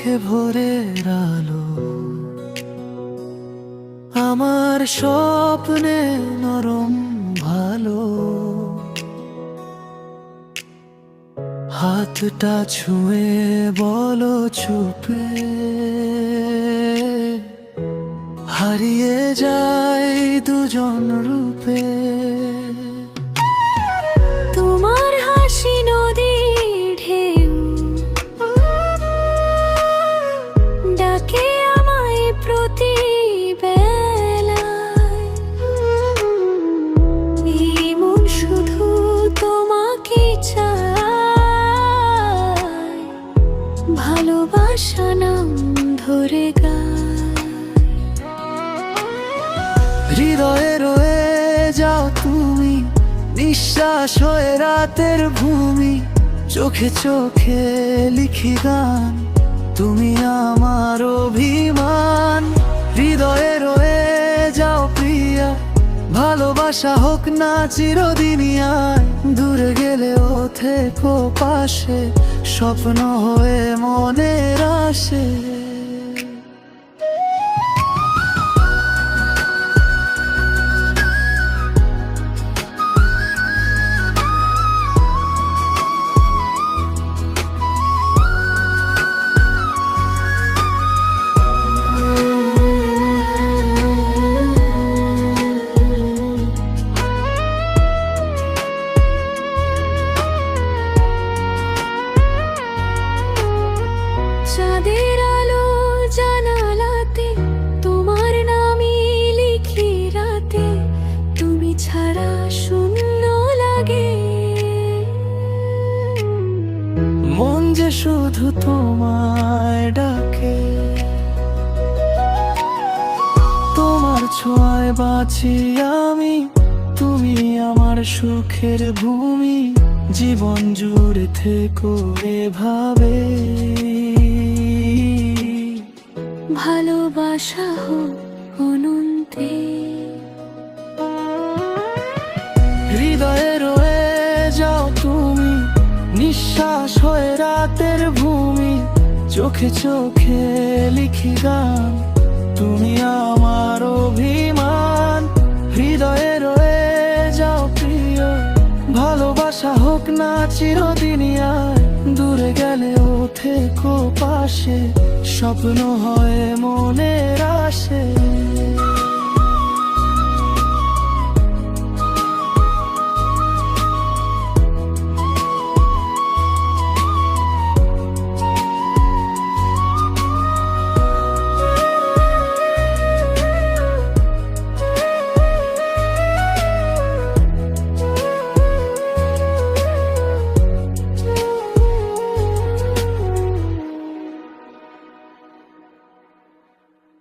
চোখে ভোরের আলো, আমার স্বপ্নে নরম ভালো। হাতটা ছুঁয়ে বলো চুপে, হারিয়ে যায় দুজন রূপে। তোমার হাসি নদীর ঢেউ ডাকে আমায় প্রতি বেলায়। এই মন শুধু তোমাকে চায়, ভালোবাসা নাম ধরে গায়। হৃদয়ে রয়ে যাও তুমি, নিঃশ্বাস হয়ে রাতের ভূমি। চোখে চোখে লিখি গান, তুমি আমার অভিমান। হৃদয়ে রয়ে যাও প্রিয়া, ভালোবাসা হোক না চিরদিনিয়ায়। দূরে গেলেও থেকো পাশে, স্বপ্ন হয়ে মনের আসে। চাঁদের আলো জানালাতে তোমার নামই লিখি রাতে। তুমি ছাড়া শূন্য লাগে, মন যে শুধু তোমায় ডাকে। তোমার ছোঁয়ায় বাঁচি আমি, তুমি আমার সুখের ভূমি। জীবন জুড়ে থেকো এভাবে, ভালোবাসা হোক অনন্তে। হৃদয়ে রয়ে যাও তুমি, নিঃশ্বাস হয়ে রাতের ভূমি। চোখে চোখে লিখি গান, তুমি আমার অভিমান। হৃদয়ে রয়ে যাও প্রিয়, ভালোবাসা হোক না চিরদিনিয়ায়। দূরে গেলেও থেকো পাশে, স্বপ্ন হয় মনের আসে।